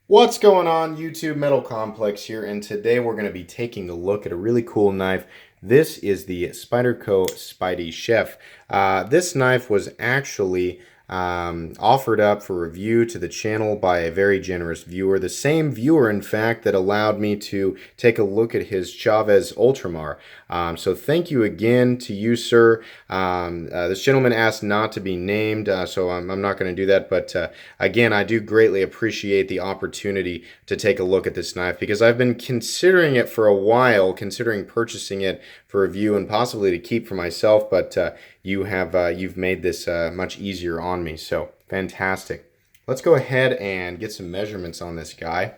What's going on, YouTube? Metal Complex here, and today we're going to be taking a look at a really cool knife. This is the Spyderco SpydieChef. This knife was actually offered up for review to the channel by a very generous viewer. The same viewer, in fact, that allowed me to take a look at his Chavez Ultramar. So thank you again to you, sir. This gentleman asked not to be named, so I'm not going to do that. But again, I do greatly appreciate the opportunity to take a look at this knife because I've been considering it for a while, considering purchasing it for review and possibly to keep for myself. But you've made this much easier on me, so fantastic. Let's go ahead and get some measurements on this guy.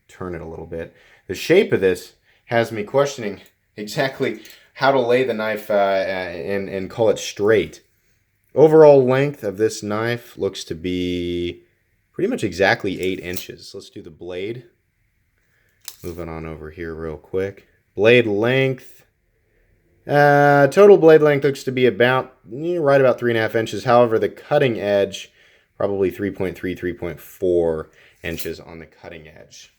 Turn it a little bit. The shape of this has me questioning exactly how to lay the knife and call it straight. Overall length of this knife looks to be pretty much exactly 8 inches. Let's do the blade. Moving on over here real quick. Blade length. Total blade length looks to be about right about 3.5 inches. However, the cutting edge, probably 3.3, 3.4 inches on the cutting edge.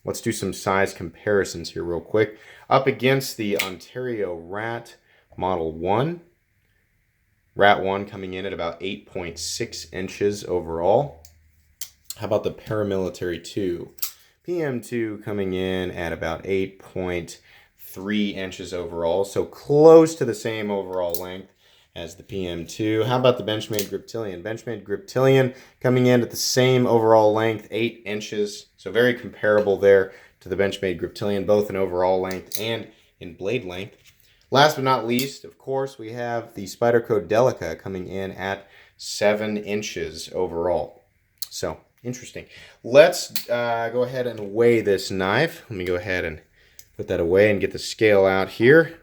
Let's do some size comparisons here real quick. Up against the Ontario Rat Model 1. Rat 1 coming in at about 8.6 inches overall. How about the Paramilitary 2? PM2 coming in at about 8.3 inches overall, so close to the same overall length as the PM2. How about the Benchmade Griptilian? Benchmade Griptilian coming in at the same overall length, 8 inches, so very comparable there to the Benchmade Griptilian, both in overall length and in blade length. Last but not least, of course, we have the Spyderco Delica coming in at 7 inches overall. So, interesting. Let's go ahead and weigh this knife. Let me go ahead and put that away and get the scale out here.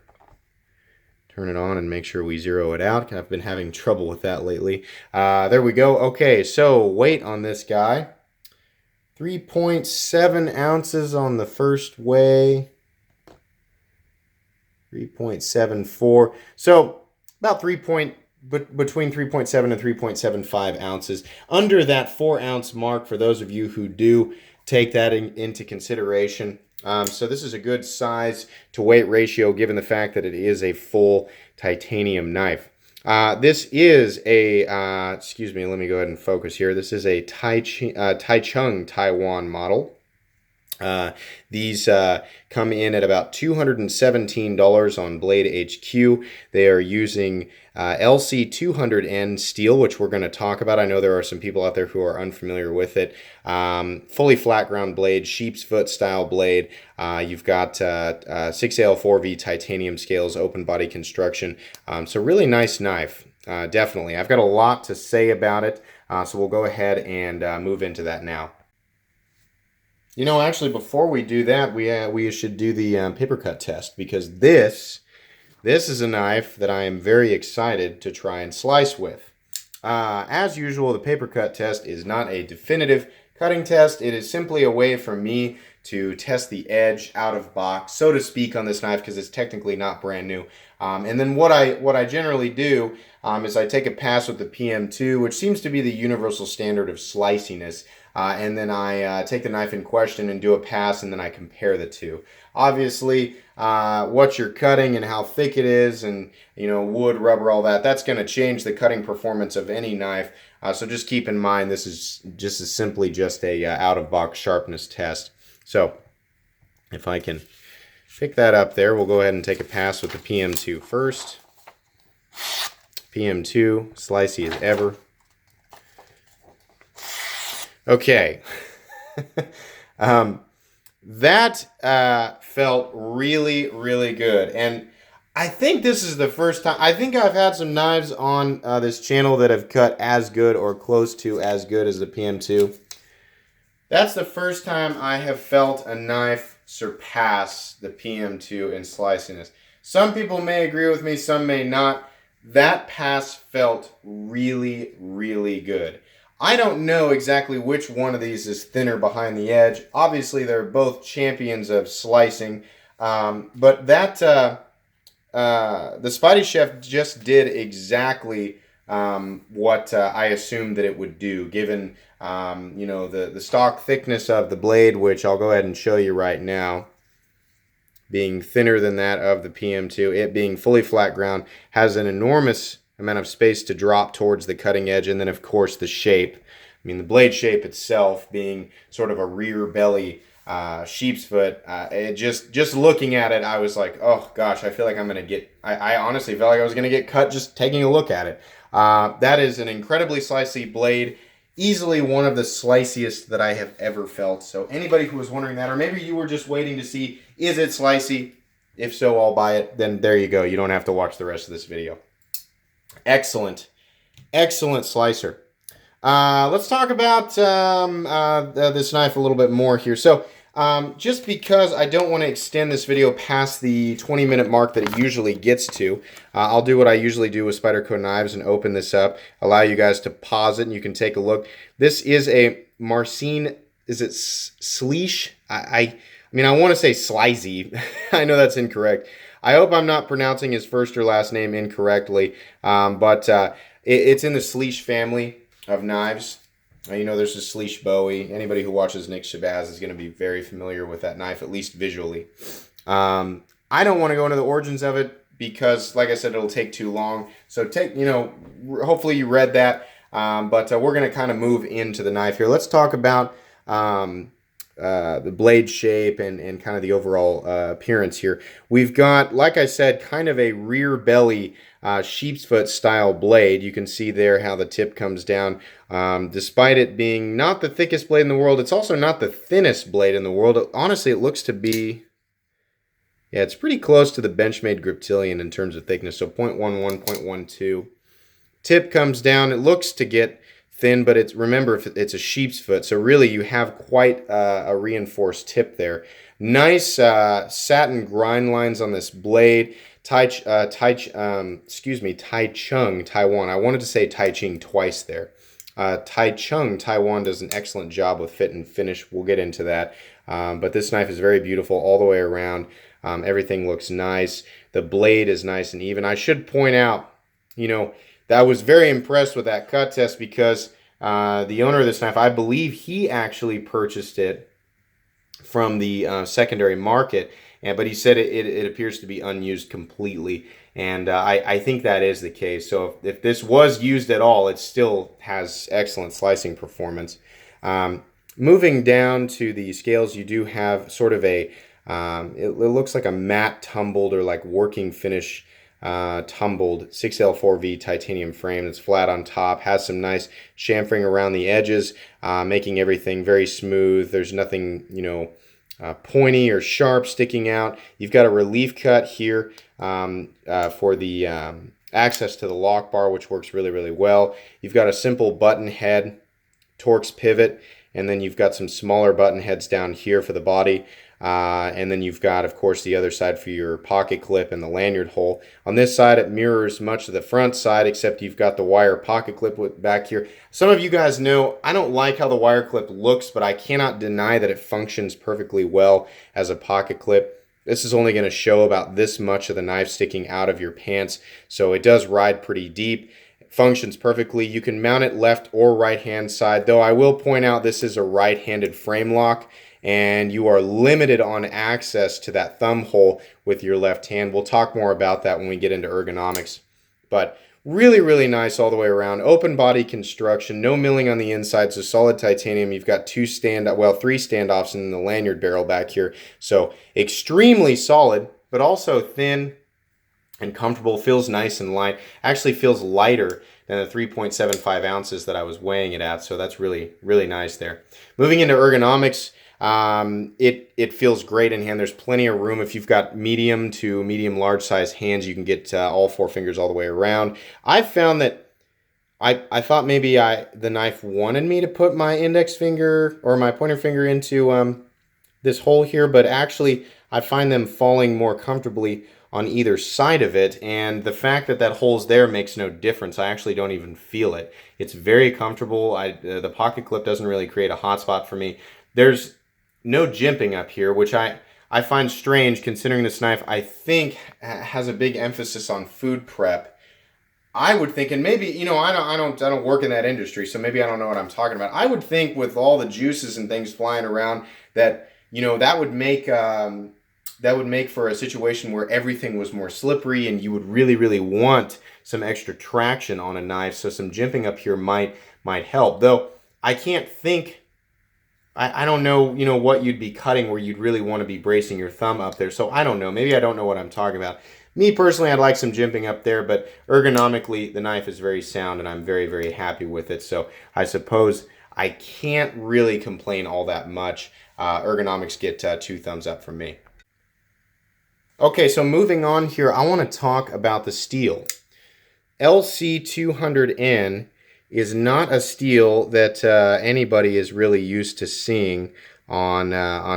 Turn it on and make sure we zero it out. I've been having trouble with that lately. There we go. Okay, so weight on this guy. 3.7 ounces on the first weigh. 3.74. So about between 3.7 and 3.75 ounces. Under that 4 ounce mark for those of you who do take that into consideration. So this is a good size to weight ratio given the fact that it is a full titanium knife. This is a, excuse me, let me go ahead and focus here. This is a Taichung Taiwan model. These come in at about $217 on Blade HQ. They are using LC200N steel, which we're going to talk about. I know there are some people out there who are unfamiliar with it. Fully flat ground blade, sheep's foot style blade. You've got 6AL4V titanium scales, open body construction. So really nice knife, definitely. I've got a lot to say about it, so we'll go ahead and move into that now. You know, actually, before we do that, we should do the paper cut test, because this is a knife that I am very excited to try and slice with. As usual, the paper cut test is not a definitive cutting test. It is simply a way for me to test the edge out of box, so to speak, on this knife, because it's technically not brand new. And then what I generally do is I take a pass with the PM2, which seems to be the universal standard of sliciness. And then I take the knife in question and do a pass, and then I compare the two. Obviously, what you're cutting and how thick it is, and wood, rubber, all that, that's going to change the cutting performance of any knife. So just keep in mind this is just simply just a out-of-box sharpness test. So if I can pick that up there, we'll go ahead and take a pass with the PM2 first. PM2, slicey as ever. Okay, that felt really, really good, and I think this is the first time. I think I've had some knives on this channel that have cut as good or close to as good as the PM2. That's the first time I have felt a knife surpass the PM2 in sliciness. Some people may agree with me, some may not. That pass felt really, really good. I don't know exactly which one of these is thinner behind the edge. Obviously, they're both champions of slicing. But the SpydieChef just did exactly what I assumed that it would do, given you know, the stock thickness of the blade, which I'll go ahead and show you right now, being thinner than that of the PM2, it being fully flat ground, has an enormous amount of space to drop towards the cutting edge, and then of course the shape. I mean, the blade shape itself being sort of a rear belly sheep's foot. It just looking at it, I was like, oh gosh, I feel like I'm gonna get. I honestly felt like I was gonna get cut just taking a look at it. That is an incredibly slicey blade. Easily one of the sliciest that I have ever felt. So anybody who was wondering that, or maybe you were just waiting to see, is it slicey? If so, I'll buy it. Then there you go. You don't have to watch the rest of this video. Excellent. Excellent slicer. Let's talk about this knife a little bit more here. So just because I don't want to extend this video past the 20-minute mark that it usually gets to, I'll do what I usually do with Spyderco knives and open this up, allow you guys to pause it and you can take a look. This is a Marcin, is it Sleesh? I mean, I want to say Slizy. I know that's incorrect. I hope I'm not pronouncing his first or last name incorrectly, but it's in the Sleesh family of knives. You know, there's a Sleesh Bowie. Anybody who watches Nick Shabazz is going to be very familiar with that knife, at least visually. I don't want to go into the origins of it because, like I said, it'll take too long. So you know, hopefully you read that. But we're going to kind of move into the knife here. Let's talk about the blade shape and kind of the overall appearance here. We've got, like I said, kind of a rear belly sheep's foot style blade. You can see there how the tip comes down. Despite it being not the thickest blade in the world, it's also not the thinnest blade in the world. Honestly, it looks to be, yeah, it's pretty close to the Benchmade Griptilian in terms of thickness. So 0.11, 0.12. Tip comes down. It looks to get thin, but remember, it's a sheep's foot, so really you have quite a reinforced tip there. Nice satin grind lines on this blade. Taichung, Taiwan. I wanted to say Taichung twice there. Taichung, Taiwan does an excellent job with fit and finish. We'll get into that. But this knife is very beautiful all the way around. Everything looks nice. The blade is nice and even. I should point out, you know, that I was very impressed with that cut test because the owner of this knife, I believe he actually purchased it from the secondary market, but he said it appears to be unused completely, and I think that is the case. So if this was used at all, it still has excellent slicing performance. Moving down to the scales, you do have sort of a, it looks like a matte tumbled or like working finish tumbled 6L4V titanium frame that's flat on top, has some nice chamfering around the edges, making everything very smooth. There's nothing, you know, pointy or sharp sticking out. You've got a relief cut here for the access to the lock bar, which works really, really well. You've got a simple button head, Torx pivot, and then you've got some smaller button heads down here for the body. And then you've got, of course, the other side for your pocket clip and the lanyard hole. On this side, it mirrors much of the front side, except you've got the wire pocket clip back here. Some of you guys know I don't like how the wire clip looks, but I cannot deny that it functions perfectly well as a pocket clip. This is only going to show about this much of the knife sticking out of your pants, so it does ride pretty deep. It functions perfectly. You can mount it left or right hand side, though I will point out this is a right-handed frame lock, and you are limited on access to that thumb hole with your left hand. We'll talk more about that when we get into ergonomics. But really, really nice all the way around. Open body construction, no milling on the inside, so solid titanium. You've got three standoffs in the lanyard barrel back here. So extremely solid, but also thin and comfortable. Feels nice and light. Actually feels lighter than the 3.75 ounces that I was weighing it at. So that's really, really nice there. Moving into ergonomics, it feels great in hand. There's plenty of room. If you've got medium to medium large size hands, you can get all four fingers all the way around. I found that I thought maybe the knife wanted me to put my index finger or my pointer finger into this hole here, but actually I find them falling more comfortably on either side of it, and the fact that that hole's there makes no difference. I actually don't even feel it. It's very comfortable. The pocket clip doesn't really create a hot spot for me. There's no jimping up here, which I find strange considering this knife I think has a big emphasis on food prep. I would think, and maybe, I don't work in that industry, so maybe I don't know what I'm talking about. I would think with all the juices and things flying around that, that would make for a situation where everything was more slippery, and you would really, really want some extra traction on a knife. So some jimping up here might help. Though I can't think. I don't know, what you'd be cutting where you'd really want to be bracing your thumb up there. So I don't know. Maybe I don't know what I'm talking about. Me personally, I'd like some jimping up there, but ergonomically, the knife is very sound, and I'm very, very happy with it. So I suppose I can't really complain all that much. Ergonomics get 2 thumbs up from me. Okay, so moving on here, I want to talk about the steel. LC200N is not a steel that anybody is really used to seeing on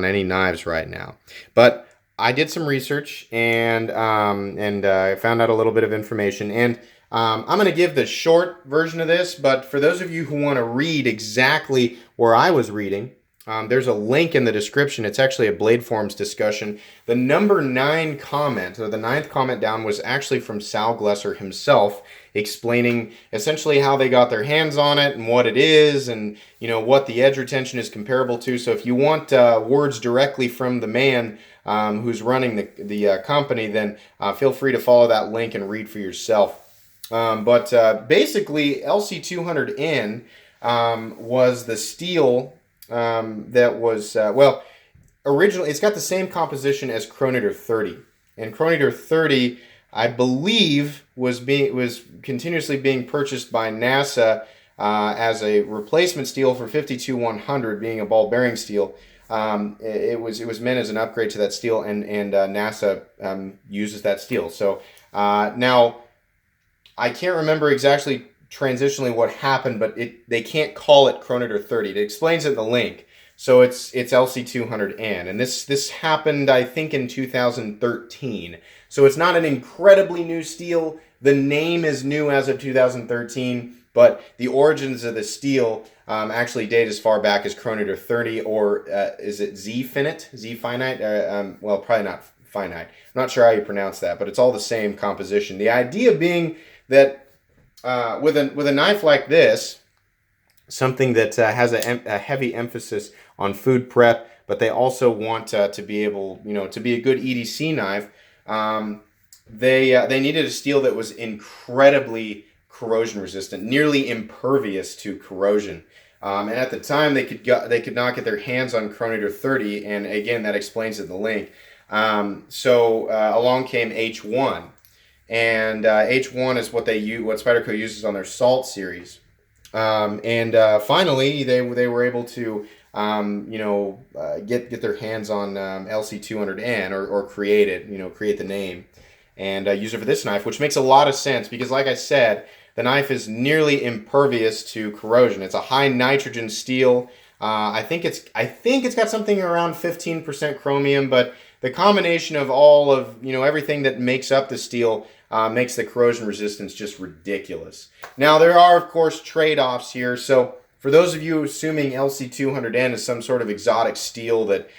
any knives right now. But I did some research and I found out a little bit of information. And I'm going to give the short version of this, but for those of you who want to read exactly where I was reading, there's a link in the description. It's actually a Blade Forums discussion. The number 9 comment, or the 9th comment down, was actually from Sal Glesser himself, explaining essentially how they got their hands on it and what it is, and what the edge retention is comparable to. So if you want words directly from the man who's running the company, then feel free to follow that link and read for yourself. But basically, LC200N was the steel that was, originally, it's got the same composition as Chronometer 30. And Chronometer 30, I believe, was continuously being purchased by NASA as a replacement steel for 52100, being a ball bearing steel. It was meant as an upgrade to that steel, and NASA uses that steel. So now, I can't remember exactly transitionally what happened, but they can't call it Chronometer 30. It explains it in the link. So it's LC200N, and this happened, I think, in 2013. So it's not an incredibly new steel. The name is new as of 2013, but the origins of the steel actually date as far back as Chronometer 30, or is it Z-finite? Z-finite? Well, probably not finite. I'm not sure how you pronounce that, but it's all the same composition. The idea being that with a knife like this, something that has a heavy emphasis on food prep, but they also want to be able, to be a good EDC knife, they needed a steel that was incredibly corrosion resistant, nearly impervious to corrosion. And at the time, they could not get their hands on Chronometer 30, and again, that explains it in the link. So along came H1. And H1 is what Spyderco uses on their Salt series. Finally, they were able to get their hands on LC200N, or create it, create the name, and use it for this knife, which makes a lot of sense because, like I said, the knife is nearly impervious to corrosion. It's a high nitrogen steel. I think it's got something around 15% chromium, but the combination of all of everything that makes up the steel makes the corrosion resistance just ridiculous. Now there are, of course, trade-offs here. So for those of you assuming LC200N is some sort of exotic steel that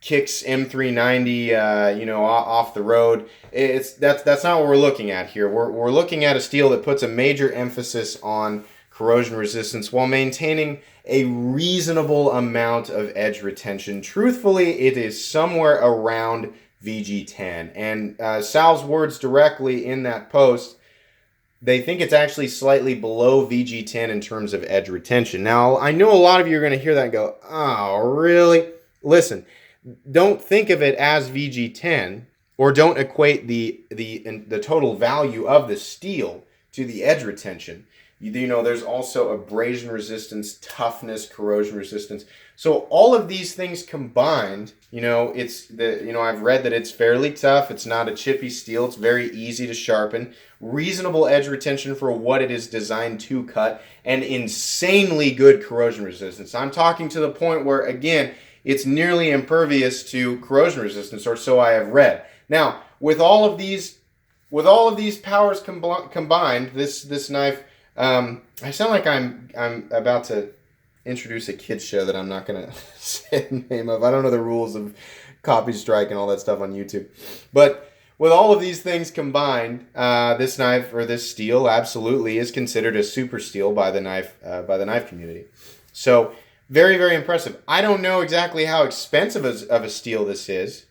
kicks M390 off the road, that's not what we're looking at here. We're looking at a steel that puts a major emphasis on corrosion resistance while maintaining a reasonable amount of edge retention. Truthfully, it is somewhere around VG10. And Sal's words directly in that post, they think it's actually slightly below VG10 in terms of edge retention. Now, I know a lot of you are going to hear that and go, oh, really? Listen, don't think of it as VG10, or don't equate the total value of the steel to the edge retention. There's also abrasion resistance, toughness, corrosion resistance. So all of these things combined, I've read that it's fairly tough. It's not a chippy steel. It's very easy to sharpen. Reasonable edge retention for what it is designed to cut, and insanely good corrosion resistance. I'm talking to the point where, again, it's nearly impervious to corrosion resistance, or so I have read. Now, with all of these powers combined, this knife. I sound like I'm about to introduce a kids show that I'm not going to say the name of. I don't know the rules of copy strike and all that stuff on YouTube. But with all of these things combined, this knife or this steel absolutely is considered a super steel by the knife community. So very, very impressive. I don't know exactly how expensive of a steel this is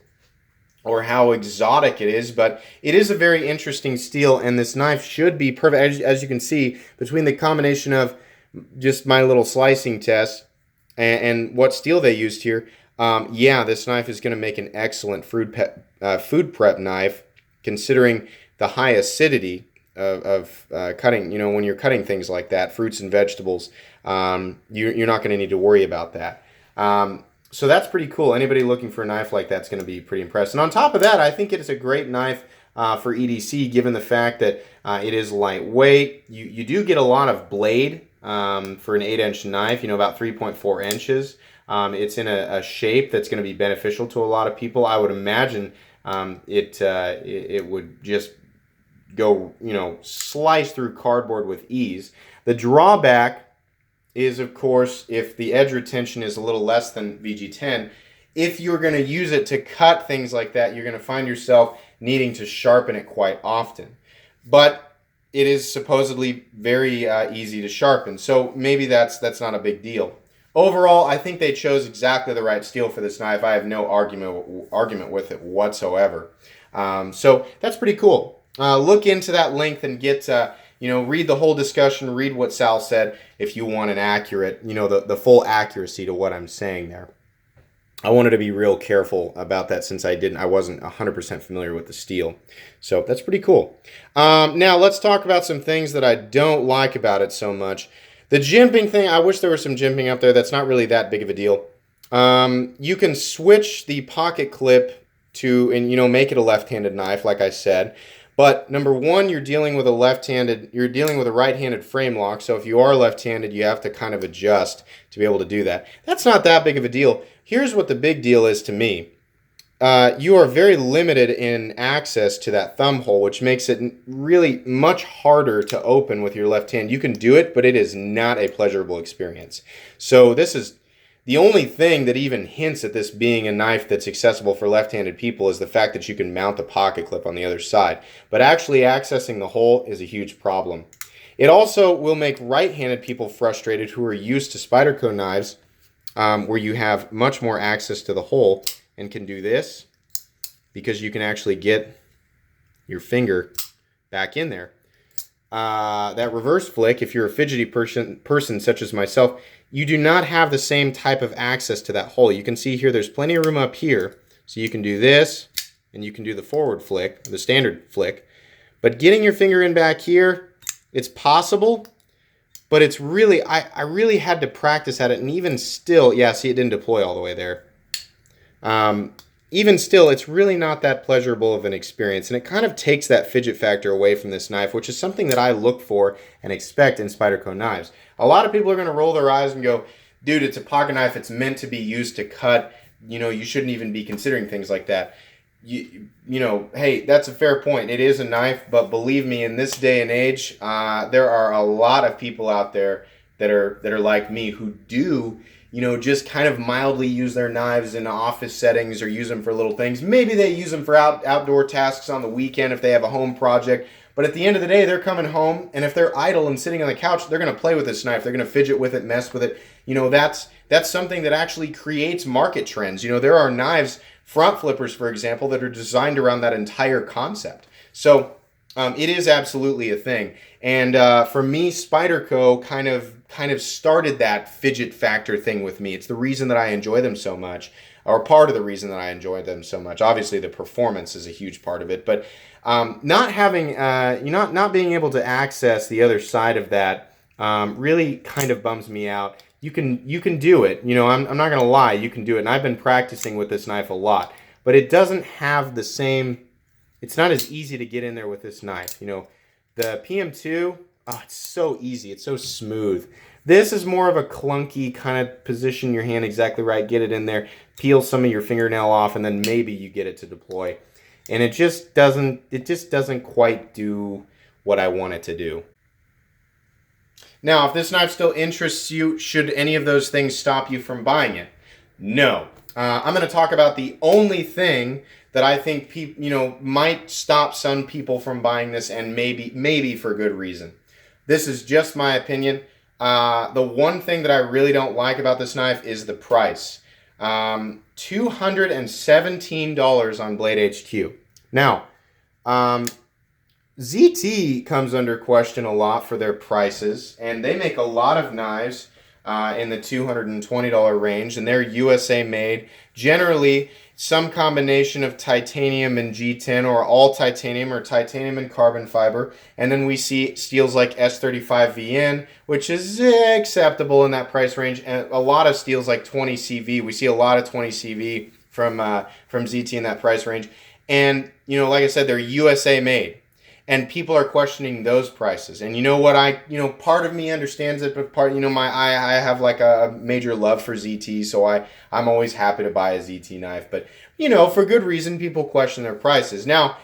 or how exotic it is, but it is a very interesting steel, and this knife should be perfect. As you can see, between the combination of just my little slicing test and what steel they used here, yeah, this knife is going to make an excellent food prep knife, considering the high acidity of cutting. You know, when you're cutting things like that, fruits and vegetables, you're not going to need to worry about that. So that's pretty cool. Anybody looking for a knife like that's going to be pretty impressed. And on top of that, I think it is a great knife for EDC, given the fact that it is lightweight. You do get a lot of blade for an 8-inch knife, you know, about 3.4 inches. It's in a shape that's going to be beneficial to a lot of people. I would imagine it would just go, you know, slice through cardboard with ease. The drawback is, of course, if the edge retention is a little less than VG10, if you're going to use it to cut things like that, you're going to find yourself needing to sharpen it quite often. But it is supposedly very easy to sharpen, so maybe that's not a big deal. Overall, I think they chose exactly the right steel for this knife. I have no argument with it whatsoever. So that's pretty cool. Look into that length and get, you know, read the whole discussion, read what Sal said if you want an accurate, you know, the full accuracy to what I'm saying there. I wanted to be real careful about that since I wasn't 100% familiar with the steel. So that's pretty cool. Now let's talk about some things that I don't like about it so much. The jimping thing, I wish there was some jimping up there. That's not really that big of a deal. You can switch the pocket clip to, and you know, make it a left-handed knife, like I said. But number one, you're dealing with a right-handed frame lock. So if you are left-handed, you have to kind of adjust to be able to do that. That's not that big of a deal. Here's what the big deal is to me. You are very limited in access to that thumb hole, which makes it really much harder to open with your left hand. You can do it, but it is not a pleasurable experience. So this is the only thing that even hints at this being a knife that's accessible for left-handed people is the fact that you can mount the pocket clip on the other side. But actually accessing the hole is a huge problem. It also will make right-handed people frustrated who are used to Spyderco knives, where you have much more access to the hole and can do this because you can actually get your finger back in there. That reverse flick, if you're a fidgety person such as myself, you do not have the same type of access to that hole. You can see here there's plenty of room up here, so you can do this and you can do the forward flick, the standard flick. But getting your finger in back here, it's possible, but it's really, I really had to practice at it, and even still, yeah, see, it didn't deploy all the way there. Even still, it's really not that pleasurable of an experience, and it kind of takes that fidget factor away from this knife, which is something that I look for and expect in Spyderco knives. A lot of people are going to roll their eyes and go, dude, it's a pocket knife, it's meant to be used to cut, you know, you shouldn't even be considering things like that. You know, hey, that's a fair point. It is a knife, but believe me, in this day and age, there are a lot of people out there that are like me who do, you know, just kind of mildly use their knives in office settings or use them for little things. Maybe they use them for outdoor tasks on the weekend if they have a home project. But at the end of the day, they're coming home, and if they're idle and sitting on the couch, they're going to play with this knife. They're going to fidget with it, mess with it. You know, that's something that actually creates market trends. You know, there are knives, front flippers, for example, that are designed around that entire concept. So it is absolutely a thing. And for me, Spyderco kind of started that fidget factor thing with me. It's the reason that I enjoy them so much, or part of the reason that I enjoy them so much. Obviously, the performance is a huge part of it, but not having, not being able to access the other side of that really kind of bums me out. You can do it. You know, I'm not gonna lie, you can do it, and I've been practicing with this knife a lot, but it doesn't have the same. It's not as easy to get in there with this knife. You know, the PM2. Oh, it's so easy. It's so smooth. This is more of a clunky kind of position your hand exactly right, get it in there, peel some of your fingernail off, and then maybe you get it to deploy. And it just doesn't quite do what I want it to do. Now, if this knife still interests you, should any of those things stop you from buying it? No. I'm going to talk about the only thing that I think people, might stop some people from buying this, and maybe for good reason. This is just my opinion. The one thing that I really don't like about this knife is the price. $217 on Blade HQ. Now, ZT comes under question a lot for their prices, and they make a lot of knives in the $220 range, and they're USA made. Generally, some combination of titanium and G10, or all titanium, or titanium and carbon fiber. And then we see steels like S35VN, which is acceptable in that price range, and a lot of steels like 20CV. We see a lot of 20CV from ZT in that price range. And, like I said, they're USA made. And people are questioning those prices. And you know what, part of me understands it, but I have like a major love for ZT, so I'm always happy to buy a ZT knife. But, for good reason, people question their prices. Now,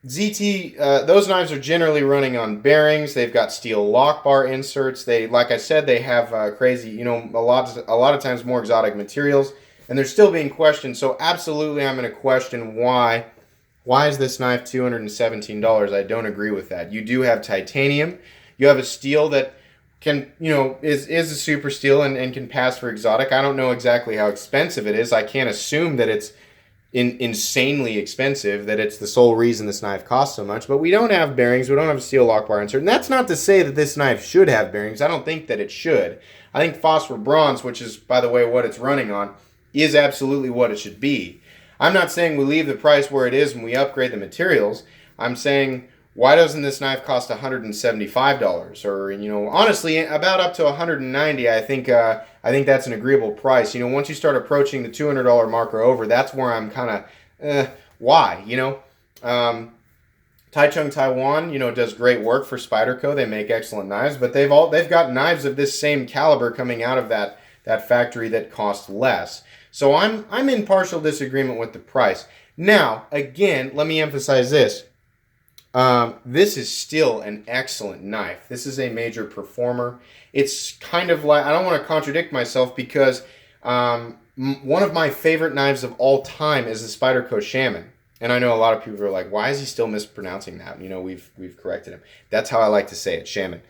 ZT, those knives are generally running on bearings. They've got steel lock bar inserts. Like I said, they have crazy, a lot of times more exotic materials. And they're still being questioned. So absolutely I'm going to question why. Why is this knife $217? I don't agree with that. You do have titanium. You have a steel that can, is a super steel and can pass for exotic. I don't know exactly how expensive it is. I can't assume that it's insanely expensive, that it's the sole reason this knife costs so much. But we don't have bearings. We don't have a steel lock bar insert. And that's not to say that this knife should have bearings. I don't think that it should. I think phosphor bronze, which is, by the way, what it's running on, is absolutely what it should be. I'm not saying we leave the price where it is when we upgrade the materials. I'm saying, why doesn't this knife cost $175? Or, honestly, about up to $190, I think that's an agreeable price. Once you start approaching the $200 mark or over, that's where I'm kind of, why? Taichung Taiwan, does great work for Spyderco. They make excellent knives, but they've got knives of this same caliber coming out of that factory that cost less. So I'm in partial disagreement with the price. Now, again, let me emphasize this. This is still an excellent knife. This is a major performer. It's kind of like, I don't want to contradict myself, because one of my favorite knives of all time is the Spyderco Shaman. And I know a lot of people are like, why is he still mispronouncing that? We've corrected him. That's how I like to say it, Shaman.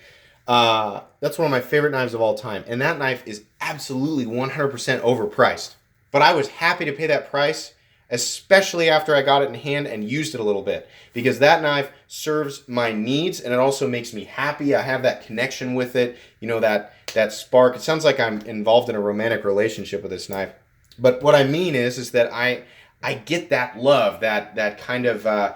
That's one of my favorite knives of all time. And that knife is absolutely 100% overpriced. But I was happy to pay that price, especially after I got it in hand and used it a little bit, because that knife serves my needs, and it also makes me happy. I have that connection with it, that spark. It sounds like I'm involved in a romantic relationship with this knife. But what I mean is that I get that love, that kind of, I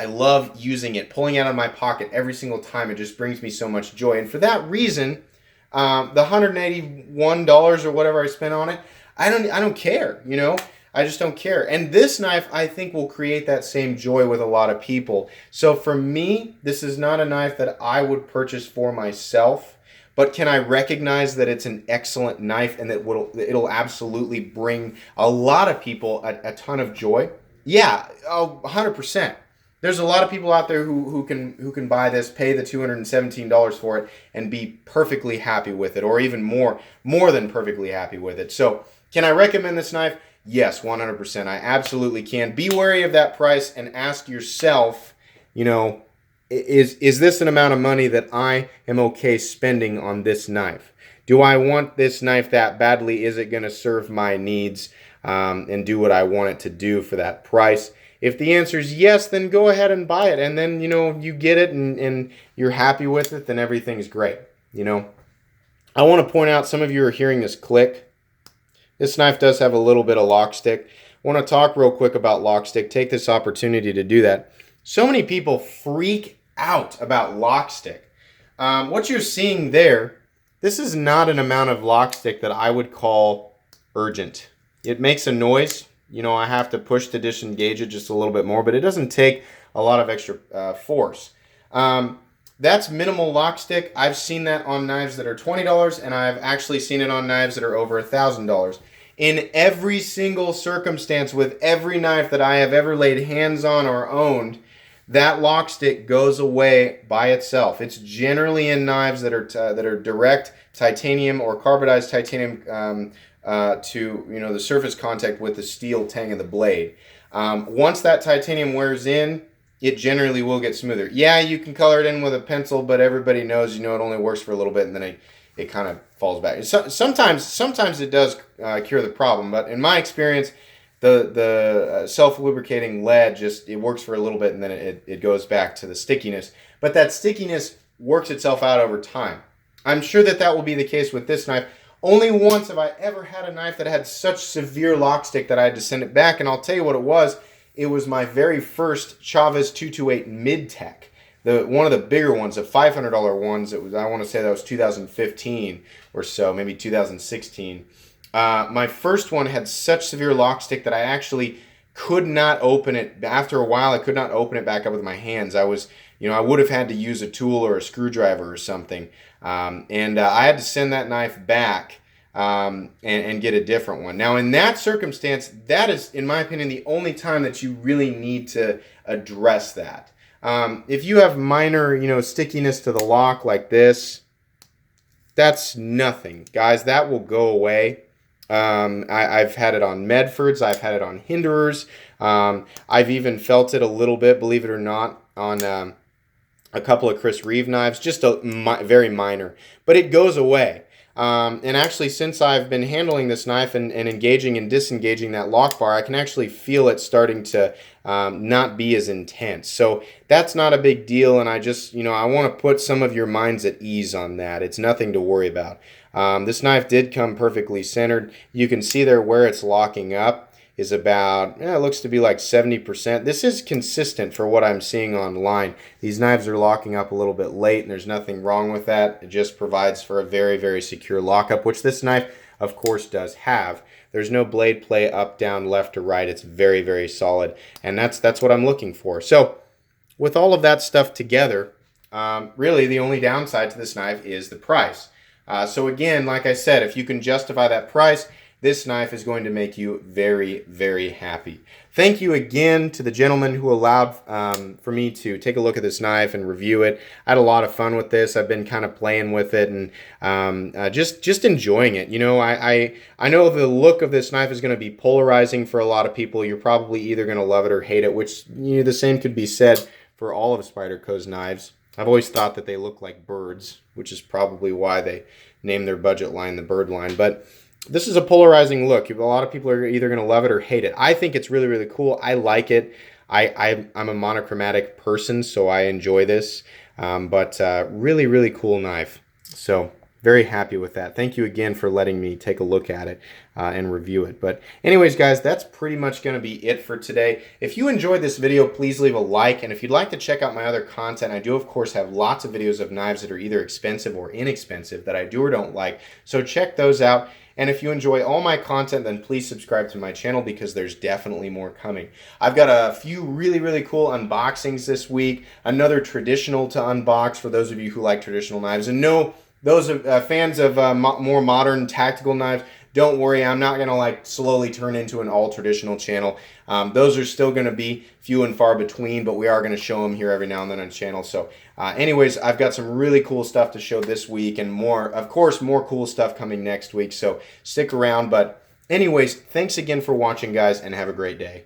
love using it, pulling it out of my pocket every single time. It just brings me so much joy. And for that reason, the $181 or whatever I spent on it, I don't care, I just don't care. And this knife, I think, will create that same joy with a lot of people. So for me, this is not a knife that I would purchase for myself. But can I recognize that it's an excellent knife and that it'll absolutely bring a lot of people a ton of joy? Yeah, 100%. There's a lot of people out there who can buy this, pay the $217 for it, and be perfectly happy with it, or even more than perfectly happy with it. So can I recommend this knife? Yes, 100%. I absolutely can. Be wary of that price and ask yourself, is this an amount of money that I am okay spending on this knife? Do I want this knife that badly? Is it going to serve my needs and do what I want it to do for that price? If the answer is yes, then go ahead and buy it. And then, you get it and you're happy with it, then everything's great. I want to point out, some of you are hearing this click. This knife does have a little bit of lock stick. I want to talk real quick about lock stick. Take this opportunity to do that. So many people freak out about lock stick. What you're seeing there, this is not an amount of lock stick that I would call urgent. It makes a noise. I have to push to disengage it just a little bit more, but it doesn't take a lot of extra force. That's minimal lock stick. I've seen that on knives that are $20, and I've actually seen it on knives that are over $1,000. In every single circumstance with every knife that I have ever laid hands on or owned, that lock stick goes away by itself. It's generally in knives that are direct titanium or carbidized titanium to the surface contact with the steel tang of the blade. Once that titanium wears in, it generally will get smoother. Yeah, you can color it in with a pencil, but everybody knows it only works for a little bit, and then it kind of falls back. Sometimes it does cure the problem, but in my experience, the self-lubricating lead it works for a little bit, and then it goes back to the stickiness. But that stickiness works itself out over time. I'm sure that will be the case with this knife. Only once have I ever had a knife that had such severe lock stick that I had to send it back, and I'll tell you what it was. It was my very first Chavez 228 Mid-Tech. One of the bigger ones, the $500 ones. I want to say that was 2015 or so, maybe 2016. My first one had such severe lock stick that I actually could not open it. After a while, I could not open it back up with my hands. I would have had to use a tool or a screwdriver or something. And I had to send that knife back and get a different one. Now, in that circumstance, that is, in my opinion, the only time that you really need to address that. If you have minor, stickiness to the lock like this, that's nothing. Guys, that will go away. I've had it on Medfords. I've had it on Hinderers. I've even felt it a little bit, believe it or not, on a couple of Chris Reeve knives, just very minor. But it goes away. And actually, since I've been handling this knife and engaging and disengaging that lock bar, I can actually feel it starting to not be as intense. So that's not a big deal, and I want to put some of your minds at ease on that. It's nothing to worry about. This knife did come perfectly centered. You can see there where it's locking up is about, it looks to be like 70%. This is consistent for what I'm seeing online. These knives are locking up a little bit late, and there's nothing wrong with that. It just provides for a very, very secure lockup, which this knife, of course, does have. There's no blade play up, down, left, or right. It's very, very solid, and that's what I'm looking for. So with all of that stuff together, really the only downside to this knife is the price. So again, like I said, if you can justify that price, this knife is going to make you very, very happy. Thank you again to the gentleman who allowed for me to take a look at this knife and review it. I had a lot of fun with this. I've been kind of playing with it and just enjoying it. I know the look of this knife is going to be polarizing for a lot of people. You're probably either going to love it or hate it, which the same could be said for all of Spyderco's knives. I've always thought that they look like birds, which is probably why they named their budget line the bird line. But this is a polarizing look. A lot of people are either going to love it or hate it. I think it's really, really cool. I like it. I'm a monochromatic person, so I enjoy this. But really, really cool knife. So very happy with that. Thank you again for letting me take a look at it and review it. But anyways, guys, that's pretty much going to be it for today. If you enjoyed this video, please leave a like. And if you'd like to check out my other content, I do, of course, have lots of videos of knives that are either expensive or inexpensive that I do or don't like. So check those out. And if you enjoy all my content, then please subscribe to my channel because there's definitely more coming. I've got a few really, really cool unboxings this week. Another traditional to unbox for those of you who like traditional knives. And no, those fans of more modern tactical knives, don't worry, I'm not going to slowly turn into an all-traditional channel. Those are still going to be few and far between, but we are going to show them here every now and then on the channel. So anyways, I've got some really cool stuff to show this week and more, of course, more cool stuff coming next week. So stick around. But anyways, thanks again for watching, guys, and have a great day.